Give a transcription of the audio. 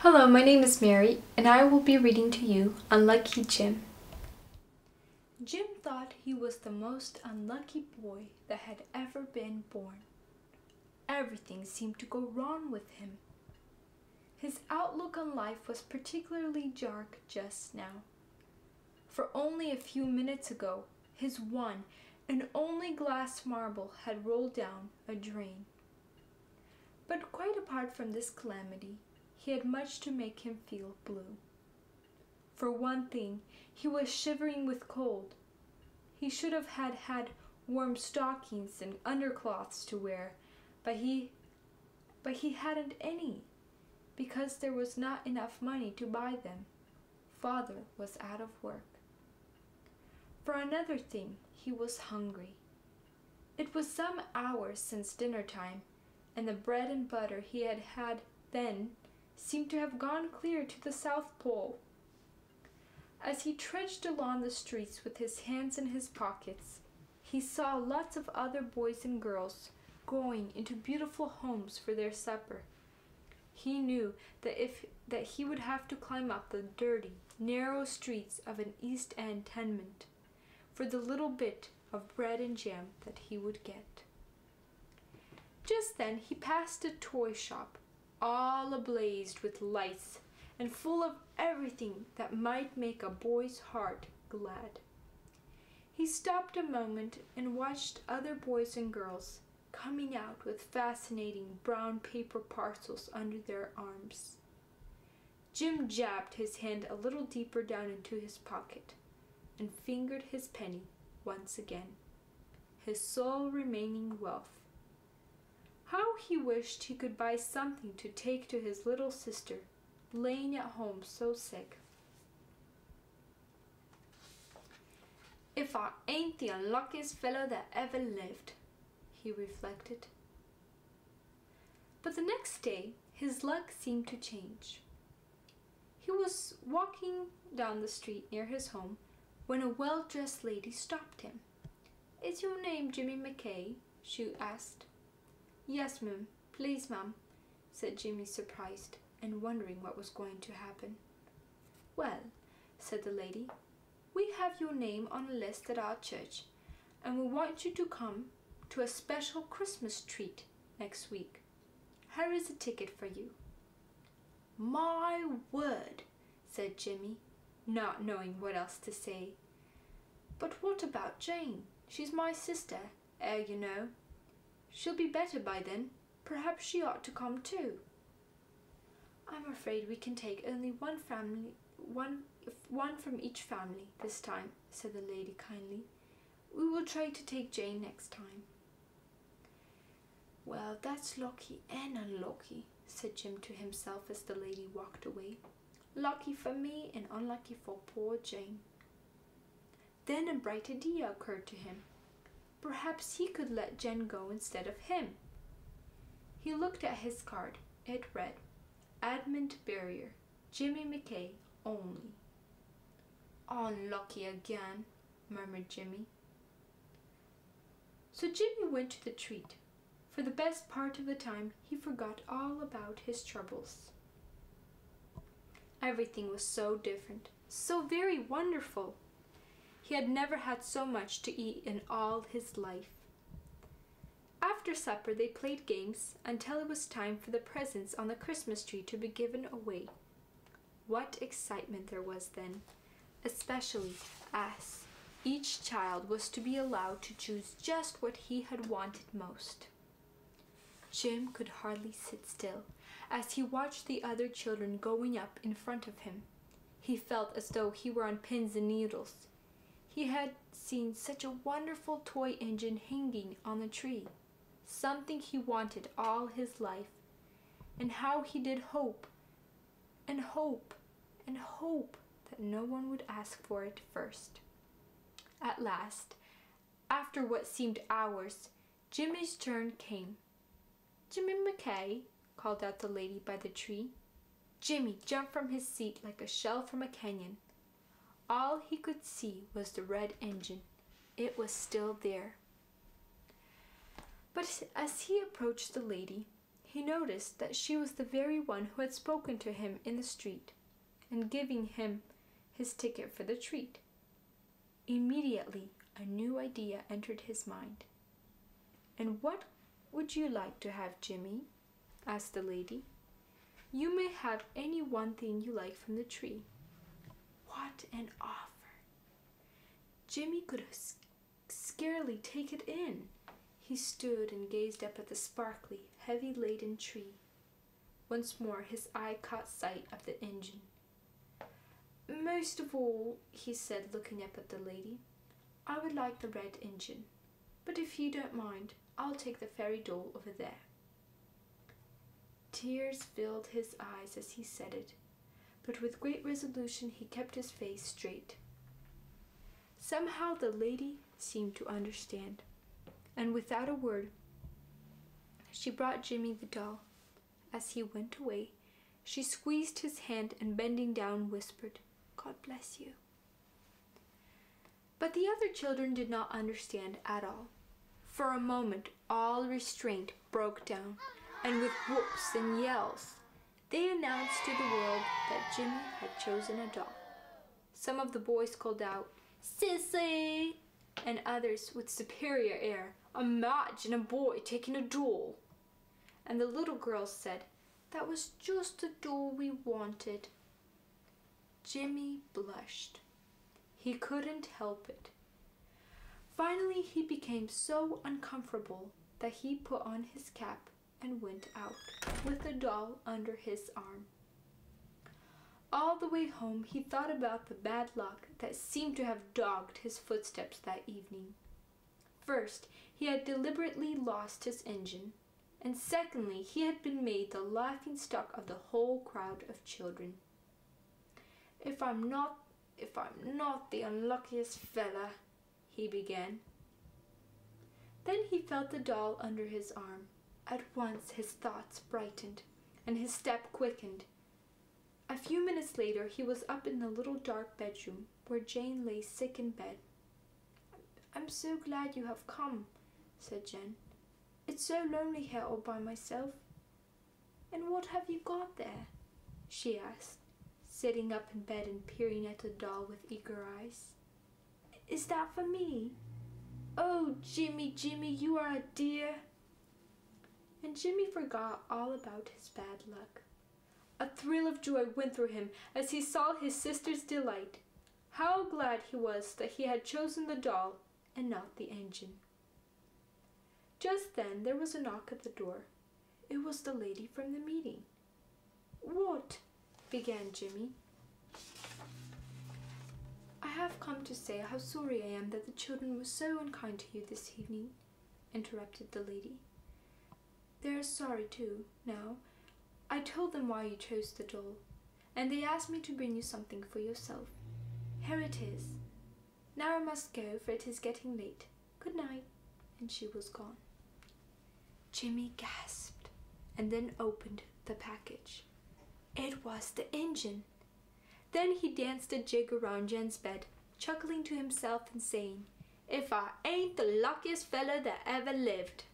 Hello, my name is Mary, and I will be reading to you Unlucky Jim. Jim thought he was the most unlucky boy that had ever been born. Everything seemed to go wrong with him. His outlook on life was particularly dark just now. For only a few minutes ago, his one and only glass marble had rolled down a drain. But quite apart from this calamity, he had much to make him feel blue. For one thing, he was shivering with cold. He should have had warm stockings and undercloths to wear, but he hadn't any, because there was not enough money to buy them. Father was out of work. For another thing, he was hungry. It was some hours since dinner time, and the bread and butter he had had then seemed to have gone clear to the South Pole. As he trudged along the streets with his hands in his pockets, he saw lots of other boys and girls going into beautiful homes for their supper. He knew that he would have to climb up the dirty, narrow streets of an East End tenement for the little bit of bread and jam that he would get. Just then he passed a toy shop, all ablaze with lights and full of everything that might make a boy's heart glad. He stopped a moment and watched other boys and girls coming out with fascinating brown paper parcels under their arms. Jim jabbed his hand a little deeper down into his pocket and fingered his penny once again, his sole remaining wealth. How he wished he could buy something to take to his little sister, laying at home so sick. "If I ain't the unluckiest fellow that ever lived," he reflected. But the next day, his luck seemed to change. He was walking down the street near his home when a well-dressed lady stopped him. "Is your name Jimmy McKay?" she asked. "Yes, ma'am. Please, ma'am," said Jimmy, surprised and wondering what was going to happen. "Well," said the lady, "we have your name on a list at our church, and we want you to come to a special Christmas treat next week. Here is a ticket for you." "My word," said Jimmy, not knowing what else to say. "But what about Jane? She's my sister, you know. She'll be better by then. Perhaps she ought to come too." "I'm afraid we can take only one from each family this time," said the lady kindly. "We will try to take Jane next time." "Well, that's lucky and unlucky," said Jim to himself as the lady walked away. "Lucky for me and unlucky for poor Jane." Then a bright idea occurred to him. Perhaps he could let Jen go instead of him. He looked at his card. It read, "Admit barrier, Jimmy McKay only." "Unlucky again," murmured Jimmy. So Jimmy went to the treat. For the best part of the time, he forgot all about his troubles. Everything was so different, so very wonderful. He had never had so much to eat in all his life. After supper, they played games until it was time for the presents on the Christmas tree to be given away. What excitement there was then, especially as each child was to be allowed to choose just what he had wanted most. Jim could hardly sit still as he watched the other children going up in front of him. He felt as though he were on pins and needles. He had seen such a wonderful toy engine hanging on the tree, something he wanted all his life, and how he did hope and hope and hope that no one would ask for it first. At last, after what seemed hours, Jimmy's turn came. "Jimmy McKay," called out the lady by the tree. Jimmy jumped from his seat like a shell from a canyon. All he could see was the red engine. It was still there. But as he approached the lady, he he noticed that she was the very one who had spoken to him in the street and giving him his ticket for the treat. Immediately, a new idea entered his mind. "And what would you like to have, Jimmy?" asked the lady. "You may have any one thing you like from the tree." What an offer! Jimmy could scarcely take it in. He stood and gazed up at the sparkly, heavy-laden tree. Once more his eye caught sight of the engine. "Most of all," he said, looking up at the lady, "I would like the red engine. But if you don't mind, I'll take the fairy doll over there." Tears filled his eyes as he said it, but with great resolution he kept his face straight. Somehow the lady seemed to understand, and without a word, she brought Jimmy the doll. As he went away, she squeezed his hand and bending down whispered, "God bless you." But the other children did not understand at all. For a moment, all restraint broke down, and with whoops and yells, they announced to the world that Jimmy had chosen a doll. Some of the boys called out, "Sissy!" and others with superior air, "Imagine a boy taking a doll!" And the little girls said, "That was just the doll we wanted." Jimmy blushed. He couldn't help it. Finally, he became so uncomfortable that he put on his cap and went out with the doll under his arm. All the way home, he thought about the bad luck that seemed to have dogged his footsteps that evening. First, he had deliberately lost his engine, and secondly, he had been made the laughingstock of the whole crowd of children. If I'm not the unluckiest fella," he began. Then he felt the doll under his arm. At once his thoughts brightened, and his step quickened. A few minutes later, he was up in the little dark bedroom where Jane lay sick in bed. "I'm so glad you have come," said Jane. "It's so lonely here all by myself." "And what have you got there?" she asked, sitting up in bed and peering at the doll with eager eyes. "Is that for me? Oh, Jimmy, Jimmy, you are a dear." And Jimmy forgot all about his bad luck. A thrill of joy went through him as he saw his sister's delight. How glad he was that he had chosen the doll and not the engine. Just then there was a knock at the door. It was the lady from the meeting. "What?" began Jimmy. "I have come to say how sorry I am that the children were so unkind to you this evening," interrupted the lady. "They are sorry too, now. I told them why you chose the doll, and they asked me to bring you something for yourself. Here it is. Now I must go, for it is getting late. Good night." And she was gone. Jimmy gasped, and then opened the package. It was the engine. Then he danced a jig around Jen's bed, chuckling to himself and saying, "If I ain't the luckiest fella that ever lived."